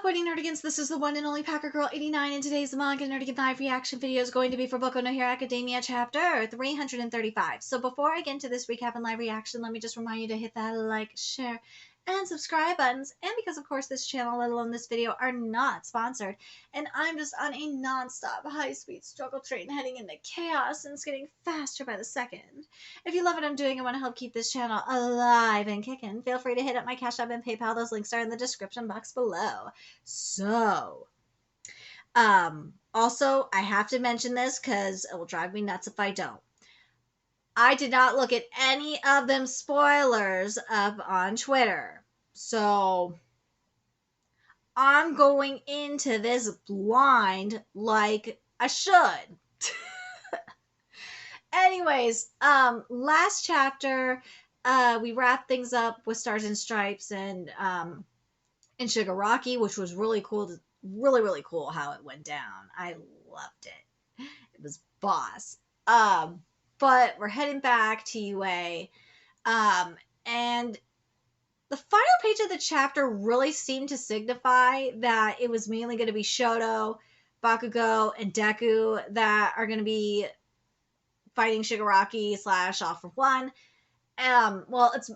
What nerdigans, this is the one and only Packer Girl 89, and today's Manga Nerdigan live reaction video is going to be for Boku no Hero Academia chapter 335. So before I get into this recap and live reaction, let me just remind you to hit that like, share, and subscribe buttons. And because of course this channel, let alone this video, are not sponsored, and I'm just on a non-stop high-speed struggle train heading into chaos, and it's getting faster by the second. If you love what I'm doing and want to help keep this channel alive and kicking, feel free to hit up my Cash App and PayPal. Those links are in the description box below. So, also, I have to mention this because it will drive me nuts if I don't. I did not look at any of them spoilers up on Twitter. So, I'm going into this blind like I should. Anyways, last chapter, we wrapped things up with Stars and Stripes and Shigaraki, which was really cool. Really cool how it went down. I loved it. It was boss. But we're heading back to UA. And the final page of the chapter really seemed to signify that it was mainly going to be Shoto, Bakugo, and Deku that are going to be fighting Shigaraki / All for One. Well, it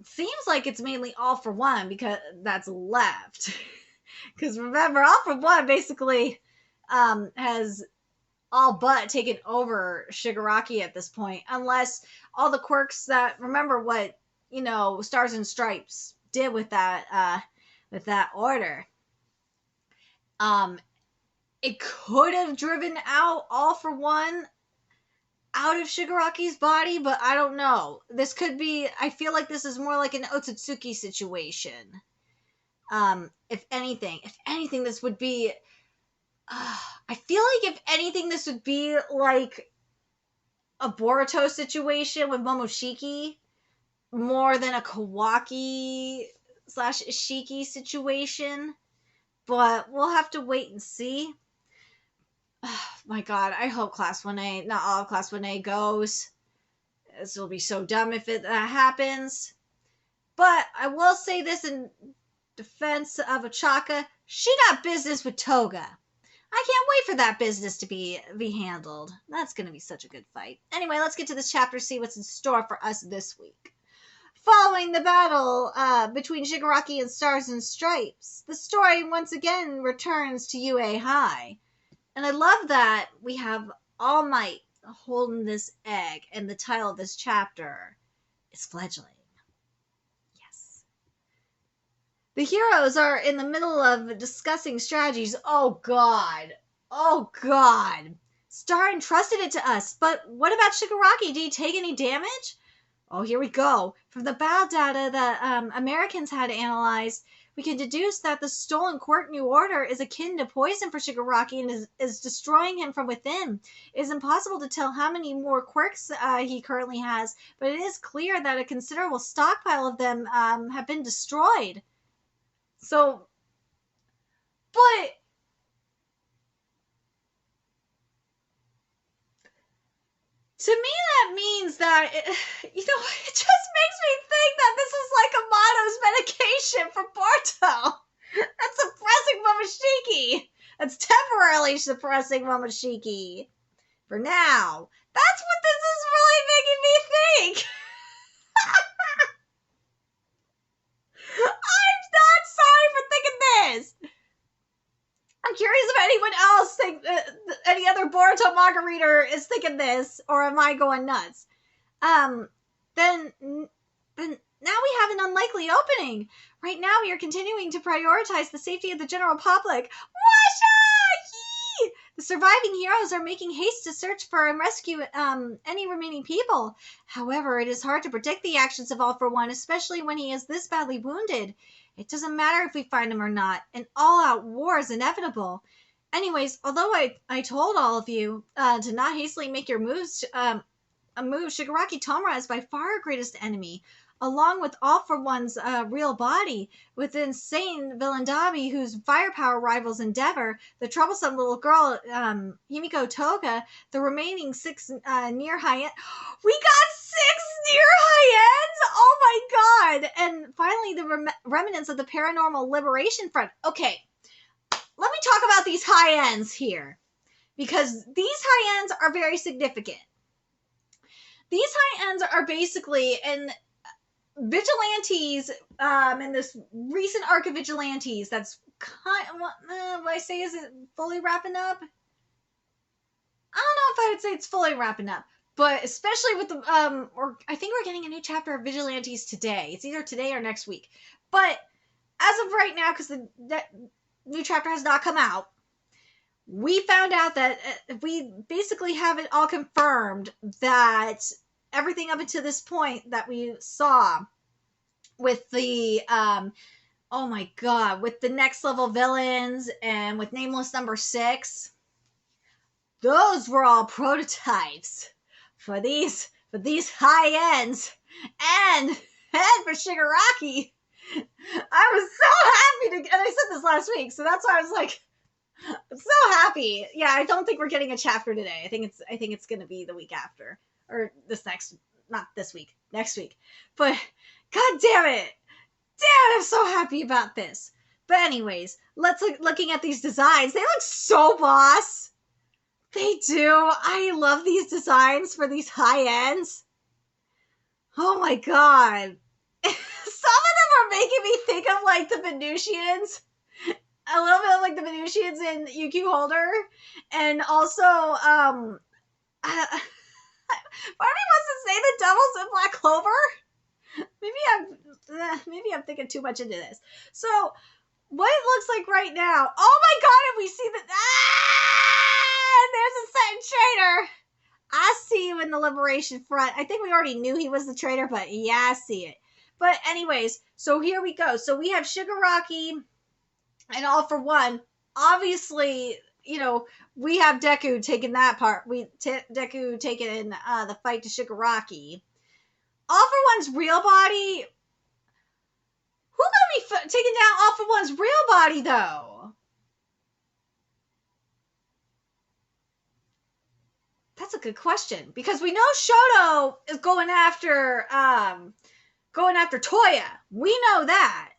seems like it's mainly All for One because that's left. Because remember, All for One basically has all but taken over Shigaraki at this point, unless all the quirks that, remember what, you know, Stars and Stripes did with that order. It could have driven out All for One out of Shigaraki's body, but I don't know. This could be, I feel like this is more like an Otsutsuki situation. If anything, this would be, I feel like if anything, this would be like a Boruto situation with Momoshiki more than a Kawaki / Ishiki situation, but we'll have to wait and see. Oh my god, I hope Class 1A, not all of Class 1A goes. This will be so dumb if that happens. But I will say this in defense of Ochaka, she got business with Toga. I can't wait for that business to be handled. That's going to be such a good fight. Anyway, let's get to this chapter, see what's in store for us this week. Following the battle between Shigaraki and Stars and Stripes, the story once again returns to UA High. And I love that we have All Might holding this egg, and the title of this chapter is Fledgling. Yes. The heroes are in the middle of discussing strategies. Oh God. Oh God. Star entrusted it to us, but what about Shigaraki? Did he take any damage? Oh, here we go. From the battle data that Americans had analyzed, we can deduce that the stolen quirk New Order is akin to poison for Shigaraki and is destroying him from within. It is impossible to tell how many more quirks he currently has, but it is clear that a considerable stockpile of them have been destroyed. So, but to me that means that, it just makes me think that this is like Amato's medication for Boruto. That's suppressing Momoshiki. That's temporarily suppressing Momoshiki. For now. That's what this is really making me think. I'm not sorry for thinking this. I'm curious if anyone else any other Boruto manga reader is thinking this, or am I going nuts? Then now we have an unlikely opening. Right now we are continuing to prioritize the safety of the general public. Washa! Yee! The surviving heroes are making haste to search for and rescue any remaining people. However, it is hard to predict the actions of All for One, especially when he is this badly wounded. It doesn't matter if we find him or not. An all-out war is inevitable. Anyways, although I told all of you to not hastily make your moves, Shigaraki Tomura is by far our greatest enemy, along with All for One's real body, with the insane villain Dabi, whose firepower rivals Endeavor, the troublesome little girl Himiko Toga, the remaining 6 near high end. We got 6 near high ends? Oh my god! And finally, the remnants of the Paranormal Liberation Front. Okay, let me talk about these high ends here, because these high ends are very significant. These high ends are basically in vigilantes, in this recent arc of vigilantes that's kind of, what I say, is it fully wrapping up? I don't know if I would say it's fully wrapping up, but especially with the or I think we're getting a new chapter of Vigilantes today. It's either today or next week. But as of right now, because the new chapter has not come out, we found out that we basically have it all confirmed that everything up until this point that we saw with the oh my god, with the next level villains and with Nameless Number 6, those were all prototypes for these high ends, and for Shigaraki. I was so happy to, and I said this last week, so that's why I was like, I'm so happy. Yeah, I don't think we're getting a chapter today. I think it's gonna be the week after, or not this week, next week. But god damn it, I'm so happy about this. But anyways, let's looking at these designs. They look so boss. They do. I love these designs for these high ends. Oh my god. Some of them are making me think of like the Venusians. A little bit like the Venusians in UQ Holder. And also, part of me wants to say the Devils in Black Clover. Maybe I'm thinking too much into this. So, what it looks like right now. Oh my god, and we see that. There's a certain traitor. I see you in the Liberation Front. I think we already knew he was the traitor, but yeah, I see it. But anyways, so here we go. So we have Shigaraki and All For One. Obviously, we have Deku taking that part. Deku taking the fight to Shigaraki. All For One's real body. Who gonna be taking down All For One's real body, though? That's a good question, because we know Shoto is going after Toya. We know that.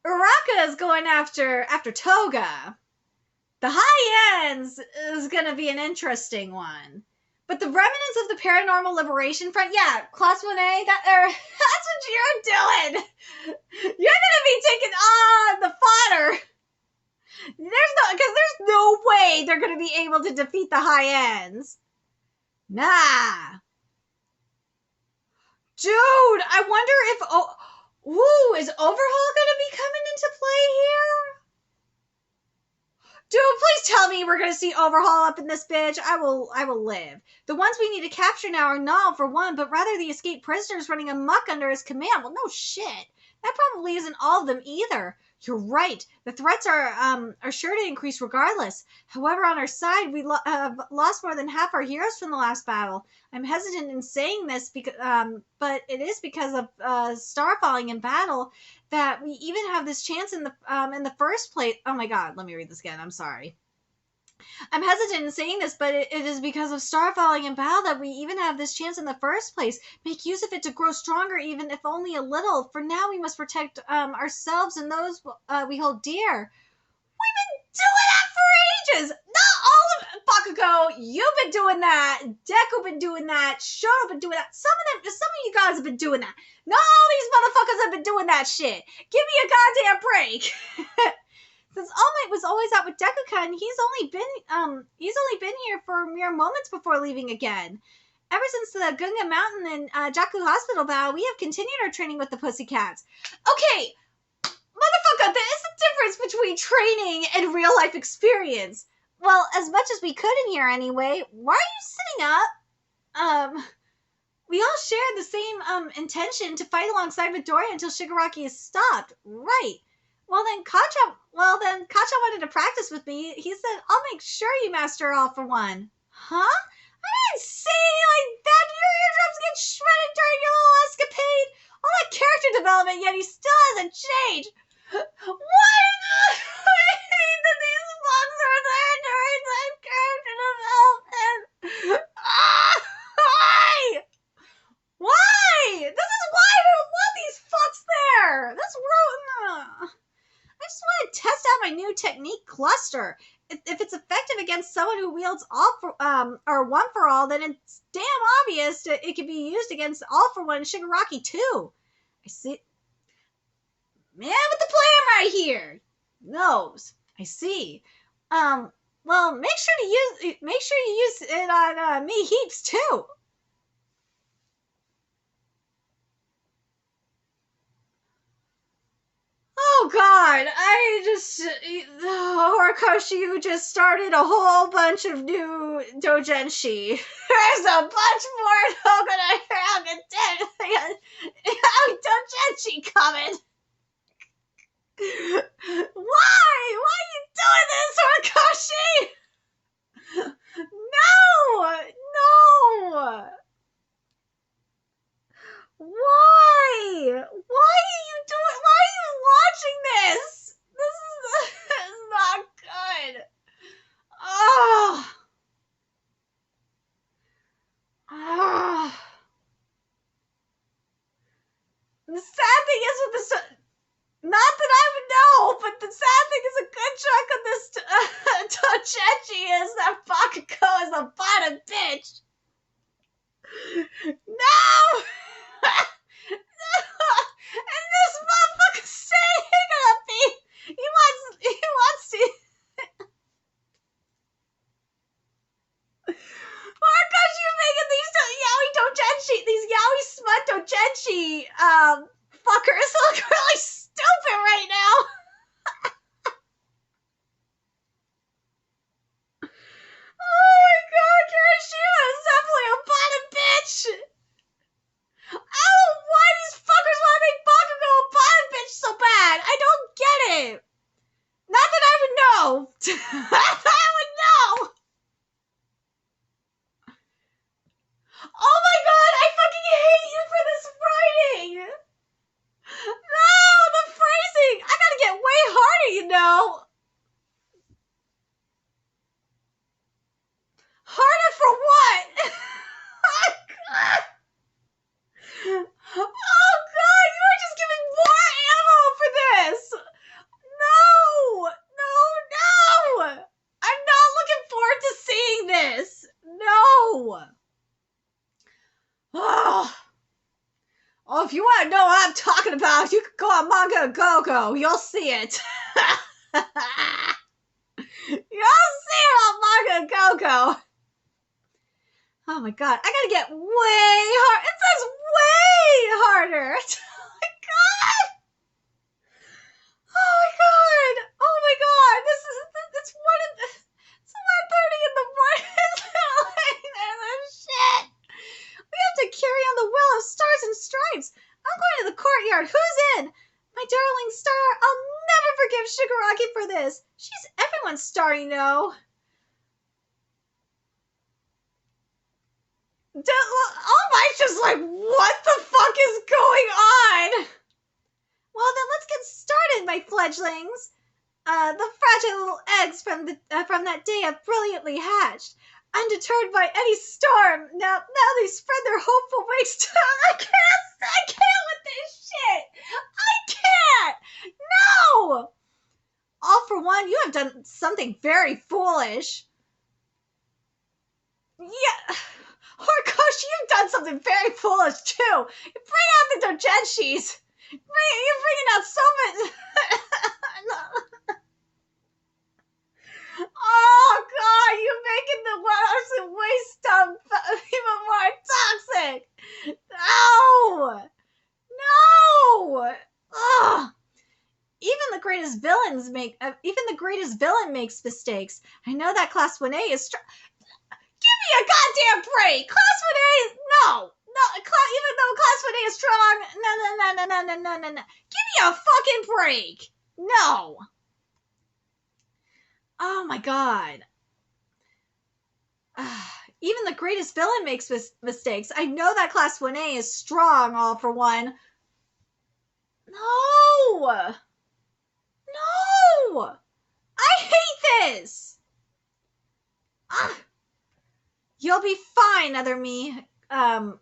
Uraka is going after Toga. The high ends is going to be an interesting one. But the remnants of the Paranormal Liberation Front, yeah, Class 1A, that's what you're doing. You're going to be taking on the fodder. There's no way they're going to be able to defeat the high ends. Nah. Dude, I wonder if, is Overhaul going to be coming into play here? Dude, please tell me we're going to see Overhaul up in this bitch. I will live. The ones we need to capture now are not All For One, but rather the escaped prisoners running amok under his command. Well, no shit. That probably isn't all of them either. You're right. The threats are sure to increase regardless. However, on our side, we have lost more than half our heroes from the last battle. I'm hesitant in saying this, but it is because of star falling in battle that we even have this chance in the first place. Oh my god, let me read this again. I'm sorry. I'm hesitant in saying this, but it is because of star falling in battle that we even have this chance in the first place. Make use of it to grow stronger, even if only a little. For now, we must protect ourselves and those we hold dear. We've been doing that for ages. Not all of Bakugo, you've been doing that. Deku been doing that. Shoto been doing that. Some of you guys have been doing that. Not all these motherfuckers have been doing that shit. Give me a goddamn break. Since All Might was always out with Dekukan, he's only been here for mere moments before leaving again. Ever since the Gunga Mountain and Jakku Hospital battle, we have continued our training with the Pussycats. Okay, motherfucker, there is a difference between training and real life experience. Well, as much as we could in here anyway. Why are you sitting up? We all shared the same intention to fight alongside Midoriya until Shigaraki is stopped. Right. Well then Kacha wanted to practice with me. He said, I'll make sure you master All For One. Huh? I didn't say anything like that. Your eardrums get shredded during your little escapade. All that character development, yet he still hasn't changed. Why that these bugs are there during that character development? Why? my new technique cluster. If it's effective against someone who wields all for or one for all, then it's damn obvious that it can be used against all for one Shigaraki too. I see. Man with the plan right here. Knows. I see. Well, make sure you use it on me heaps too. Oh God, Horikoshi, you just started a whole bunch of new doujinshi. There's a bunch more doujinshi coming. Why? Why are you doing this, Horikoshi? No! Why? Why are you watching this? This is not good. Oh. The sad thing is with this, not that I would know, but the sad thing is a good chunk of this doujinshi is that Bakugo is a bottom bitch. No! And this motherfucker's saying up me. He wants to. Why are you making these yaoi doujinshi, these yaoi smut doujinshi fuckers look really stupid right now? Oh my God, Kirishima is definitely a bottom bitch. I don't know why these fuckers want to make Bakugo a bottom bitch so bad. I don't get it. Not that I would know. Not that I would know. Oh my God, I fucking hate you for this writing. No, the phrasing. I gotta get way harder, you know. Harder for what? Oh God. Oh God, you are just giving more ammo for this. No. I'm not looking forward to seeing this. No. Oh, if you want to know what I'm talking about, you can go on Manga Go. You'll see it. You'll see it on Manga Go. Oh my God, I gotta get way hard. It says way harder. Oh my God. Oh my God. It's 1:30 in the morning. Shit. We have to carry on the will of stars and stripes. I'm going to the courtyard. Who's in? My darling star. I'll never forgive Shigaraki for this. She's everyone's star, you know. All Mike's just like, what the fuck is going on? Well, then let's get started, my fledglings. The fragile little eggs from that day have brilliantly hatched. Undeterred by any storm, now they spread their hopeful wings to. I can't with this shit. I can't. No. All for one, you have done something very foolish. Yeah. Horikoshi, you've done something very foolish too. You bring out the doujinshis. You're bringing out so much. Oh God, you're making the absolute waste stuff even more toxic. No. Ugh. Even the greatest villain makes mistakes. I know that Class 1A is. Give me a goddamn break! Class 1A, no, even though Class 1A is strong, no. Give me a fucking break! No. Oh my God. Even the greatest villain makes mistakes. I know that Class 1A is strong, all for one. No! I hate this! You'll be fine, other me. calm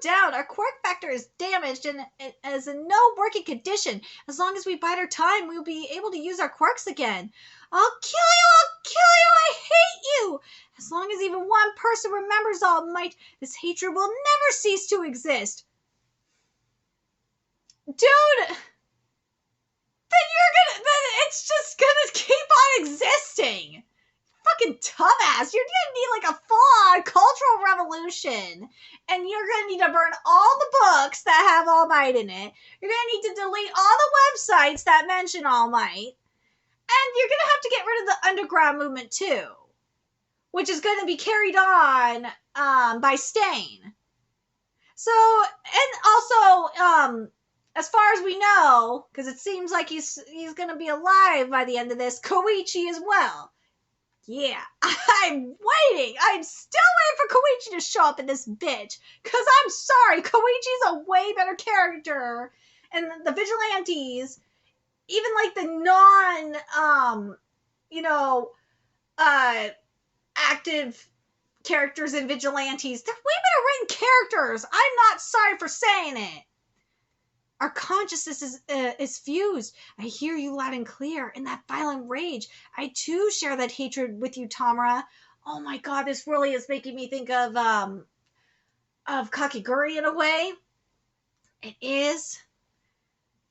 down. Our quirk factor is damaged and is in no working condition. As long as we bide our time, we'll be able to use our quirks again. I'll kill you! I'll kill you! I hate you! As long as even one person remembers All Might, this hatred will never cease to exist. Dude! Then it's just gonna keep on existing. Fucking tough ass. You're gonna need like a full-on cultural revolution. And you're gonna need to burn all the books that have All Might in it. You're gonna need to delete all the websites that mention All Might. And you're gonna have to get rid of the underground movement too. Which is gonna be carried on by Stain. So, and also, as far as we know, because it seems like he's gonna be alive by the end of this, Koichi as well. Yeah, I'm waiting. I'm still waiting for Koichi to show up in this bitch. Because I'm sorry, Koichi's a way better character. And the vigilantes, even like the active characters in vigilantes, they're way better written characters. I'm not sorry for saying it. Our consciousness is fused. I hear you loud and clear in that violent rage. I too share that hatred with you, Tamara. Oh my god, this really is making me think of Kakiguri in a way. It is.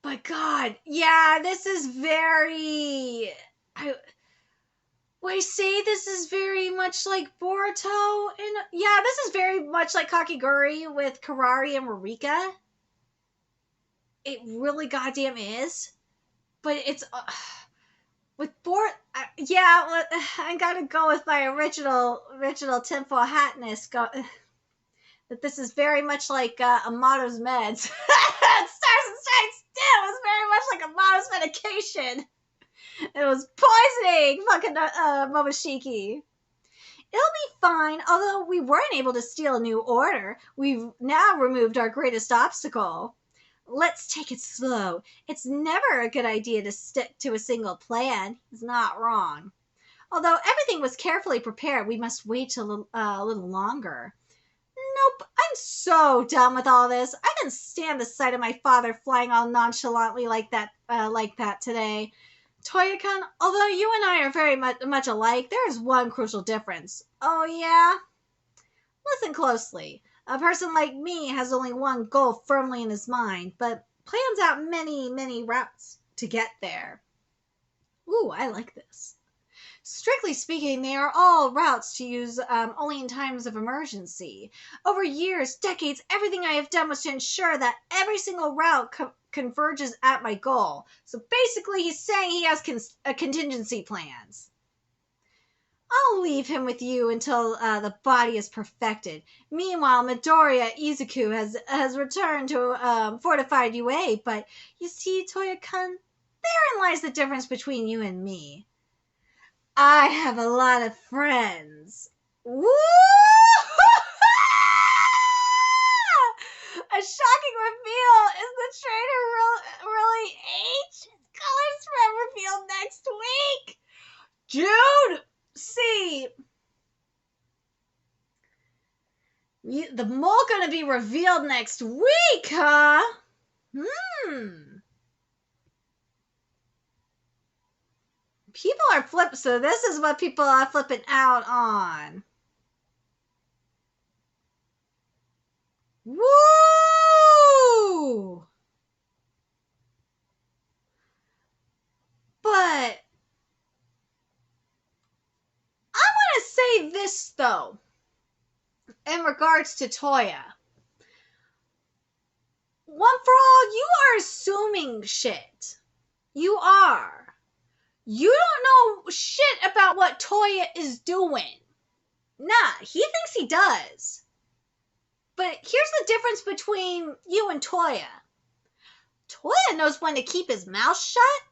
But god, yeah, this is very... see, this is very much like Boruto. Yeah, this is very much like Kakiguri with Karari and Marika. It really goddamn is. But it's... with yeah, I gotta go with my original tinfoil hatness. That this is very much like Amato's meds. Stars and Stripes too was very much like Amato's medication. It was poisoning fucking Momoshiki. It'll be fine, although we weren't able to steal a new order. We've now removed our greatest obstacle. Let's take it slow. It's never a good idea to stick to a single plan. He's not wrong. Although everything was carefully prepared, we must wait a little longer. Nope, I'm so done with all this. I didn't stand the sight of my father flying all nonchalantly like that today. Toya-kun, although you and I are very much alike, there is one crucial difference. Oh yeah? Listen closely. A person like me has only one goal firmly in his mind, but plans out many, many routes to get there. Ooh, I like this. Strictly speaking, they are all routes to use only in times of emergency. Over years, decades, everything I have done was to ensure that every single route converges at my goal. So basically, he's saying he has contingency plans. I'll leave him with you until the body is perfected. Meanwhile, Midoriya Izuku has returned to fortified UA, but you see, Toya-kun, therein lies the difference between you and me. I have a lot of friends. Woo! A shocking reveal. Is the traitor really H? Colors revealed next week. Dude! See, the mole gonna be revealed next week, huh? People are flipping, so this is what people are flipping out on. Woo! But say this though, in regards to Toya. One for all, you are assuming shit. You are. You don't know shit about what Toya is doing. Nah, he thinks he does. But here's the difference between you and Toya. Toya knows when to keep his mouth shut,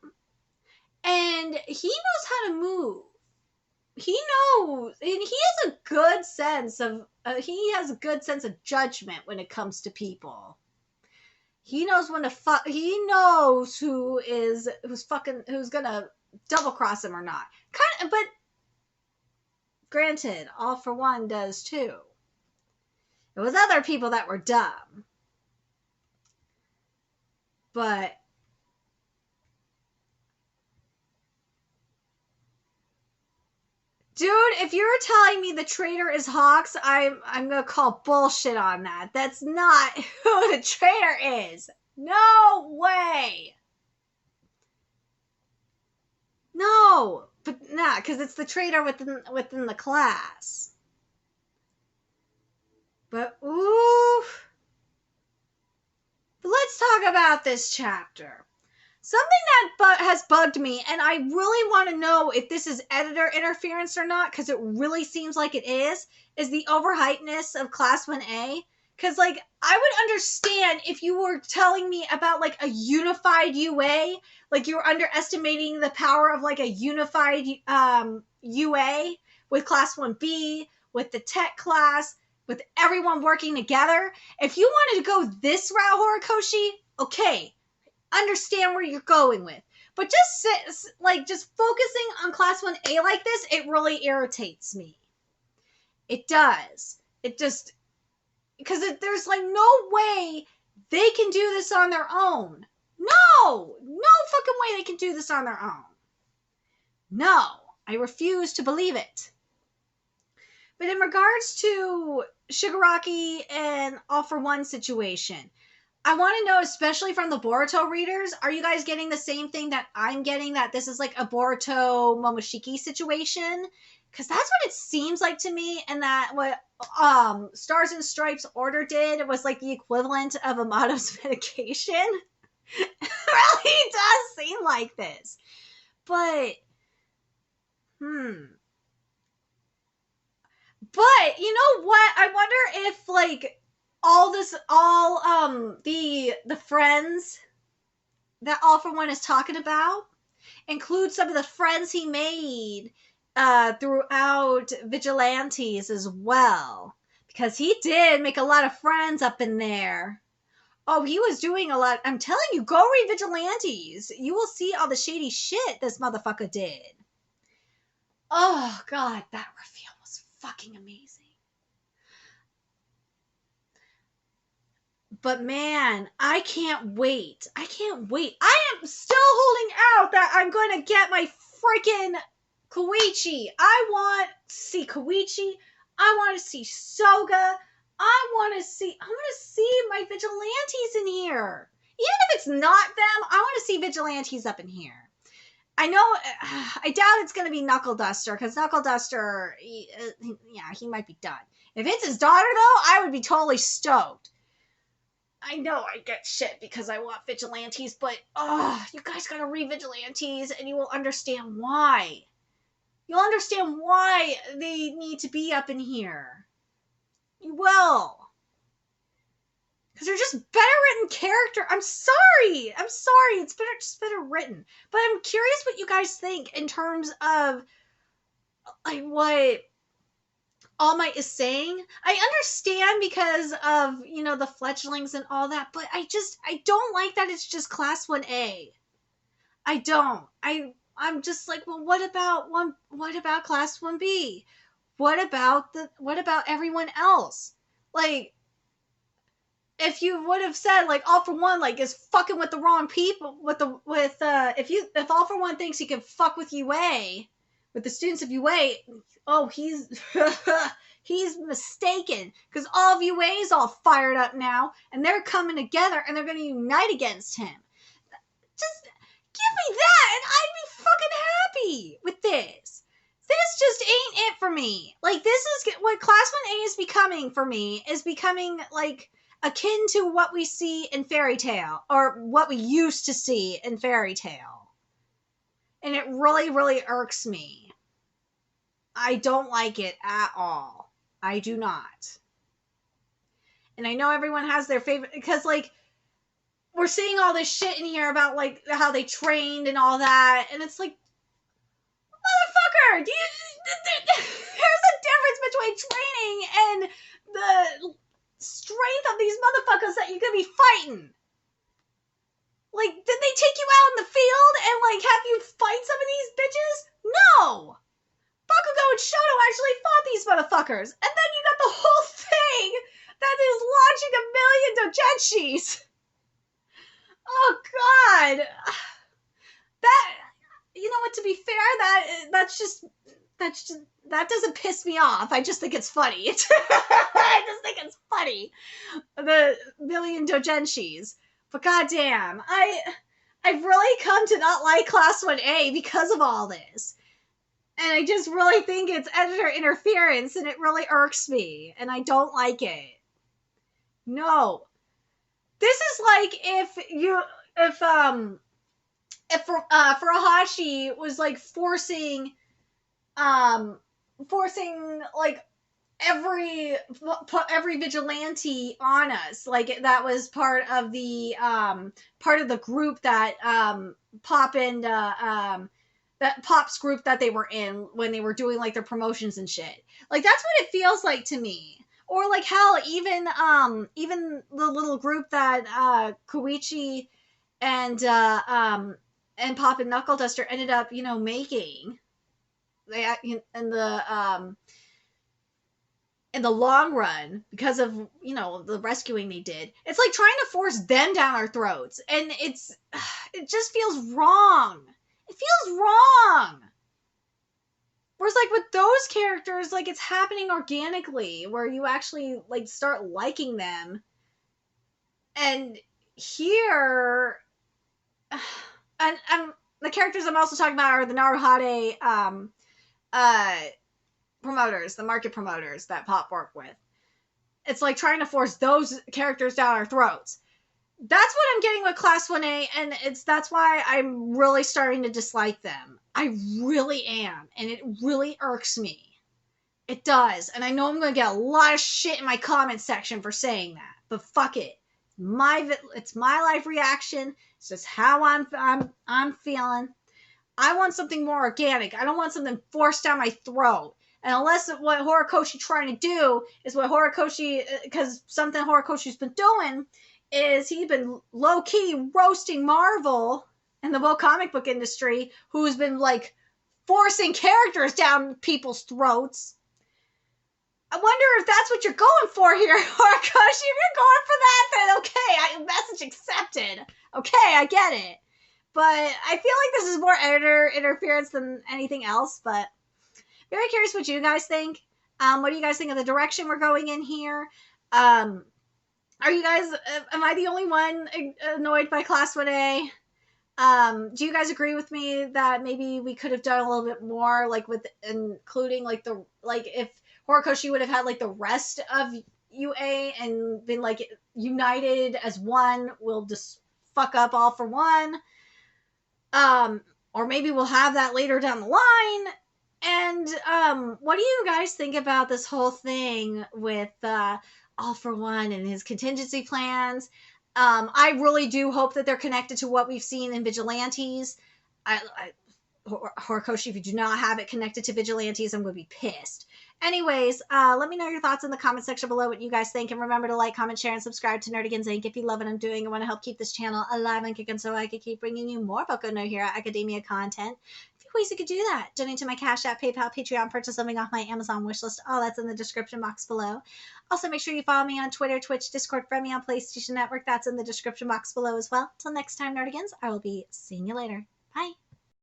and he knows how to move. He knows, and he has a good sense of judgment when it comes to people. He knows when to he knows who's gonna double cross him or not. But granted, All for One does too. It was other people that were dumb. But dude, if you're telling me the traitor is Hawks, I'm gonna call bullshit on that. That's not who the traitor is. No way. No, but nah, because it's the traitor within the class. But ooh. But let's talk about this chapter. Something that has bugged me, and I really want to know if this is editor interference or not, because it really seems like it is the overhypeness of Class 1A. Because, like, I would understand if you were telling me about, like, a unified UA, like you were underestimating the power of, like, a unified UA with Class 1B, with the tech class, with everyone working together. If you wanted to go this route, Horikoshi, okay, understand where you're going with. But just focusing on Class 1A like this, it really irritates me. It does. It just, because there's like no way they can do this on their own. No fucking way they can do this on their own. No, I refuse to believe it. But in regards to Shigaraki and All for One situation, I want to know, especially from the Boruto readers, are you guys getting the same thing that I'm getting, that this is like a Boruto Momoshiki situation? Because that's what it seems like to me, and that what Stars and Stripes Order did was like the equivalent of Amato's medication. It really does seem like this. But, But, you know what? I wonder if, like, the friends that All for One is talking about include some of the friends he made throughout Vigilantes as well. Because he did make a lot of friends up in there. Oh, he was doing a lot. I'm telling you, go read Vigilantes. You will see all the shady shit this motherfucker did. Oh, God, that reveal was fucking amazing. But man, I can't wait. I am still holding out that I'm going to get my freaking Koichi. I want to see Koichi. I want to see Soga. I want to see my Vigilantes in here. Even if it's not them, I want to see Vigilantes up in here. I know, I doubt it's going to be Knuckle Duster, because Knuckle Duster, he might be done. If it's his daughter, though, I would be totally stoked. I know I get shit because I want Vigilantes, but, you guys gotta read Vigilantes, and you will understand why. You'll understand why they need to be up in here. You will. Because they're just better written character. I'm sorry. It's better written. But I'm curious what you guys think in terms of like what All Might is saying. I understand because of, the fledglings and all that, but I don't like that it's just Class 1A. I don't. I'm just like, well, what about Class 1B? What about everyone else? Like, if you would have said, like, All for One, like, is fucking with the wrong people, if All for One thinks he can fuck with UA, with the students of UA, he's he's mistaken, because all of UA is all fired up now, and they're coming together, and they're going to unite against him. Just give me that, and I'd be fucking happy with this. This just ain't it for me. Like, this is what Class 1A is becoming for me, is becoming, like, akin to what we see in Fairy Tail, or what we used to see in Fairy Tail. And it really, really irks me. I don't like it at all. I do not. And I know everyone has their favorite, because, like, we're seeing all this shit in here about, like, how they trained and all that, and it's like, motherfucker, there's a difference between training and the strength of these motherfuckers that you could be fighting. Like, did they take you out in the field and, like, have you fight some of these bitches? No! Bakugo and Shoto actually fought these motherfuckers. And then you got the whole thing that is launching 1,000,000 doujinshis. Oh God, that, you know what? To be fair, that doesn't piss me off. I just think it's funny. I just think it's funny. The 1,000,000 doujinshis, but goddamn, I've really come to not like Class 1A because of all this. And I just really think it's editor interference, and it really irks me, and I don't like it. No. This is like if Furuhashi was like forcing like every vigilante on us, like that was part of the group that Pop's group that they were in when they were doing like their promotions and shit. Like that's what it feels like to me. Or like hell, even the little group that Koichi and Pop and Knuckle Duster ended up, making. They in the long run, because of the rescuing they did. It's like trying to force them down our throats, and it just feels wrong. It feels wrong. Whereas like with those characters, like it's happening organically, where you actually like start liking them. And here, and the characters I'm also talking about are the Naruhade promoters, the market promoters that Pop work with. It's like trying to force those characters down our throats. That's what I'm getting with Class 1A, and that's why I'm really starting to dislike them. I really am, and it really irks me. It does, and I know I'm going to get a lot of shit in my comment section for saying that, but fuck it. It's my life reaction. It's just how I'm feeling. I want something more organic. I don't want something forced down my throat. And unless what Horikoshi trying to do is what Horikoshi, because something Horikoshi's been doing is he's been low-key roasting Marvel and the whole comic book industry, who's been like forcing characters down people's throats. I wonder if that's what you're going for here, Horikoshi. If you're going for that, then okay, message accepted. Okay, I get it. But I feel like this is more editor interference than anything else, but very curious what you guys think. What do you guys think of the direction we're going in here? Are you guys, am I the only one annoyed by Class 1A? Do you guys agree with me that maybe we could have done a little bit more, like with including like if Horikoshi would have had like the rest of UA and been like united as one, we'll just fuck up all for one. Or maybe we'll have that later down the line. And what do you guys think about this whole thing with All for One and his contingency plans? I really do hope that they're connected to what we've seen in Vigilantes. Horikoshi, if you do not have it connected to Vigilantes, I'm going to be pissed. Anyways, let me know your thoughts in the comment section below, what you guys think. And remember to like, comment, share, and subscribe to Nerdigans Inc. if you love what I'm doing and want to help keep this channel alive and kicking so I can keep bringing you more Boku no Hero Academia content. A few ways you could do that. Donate to my Cash App, PayPal, Patreon, purchase something off my Amazon wishlist. All that's in the description box below. Also, make sure you follow me on Twitter, Twitch, Discord, friend me on PlayStation Network. That's in the description box below as well. Till next time, Nerdigans, I will be seeing you later. Bye.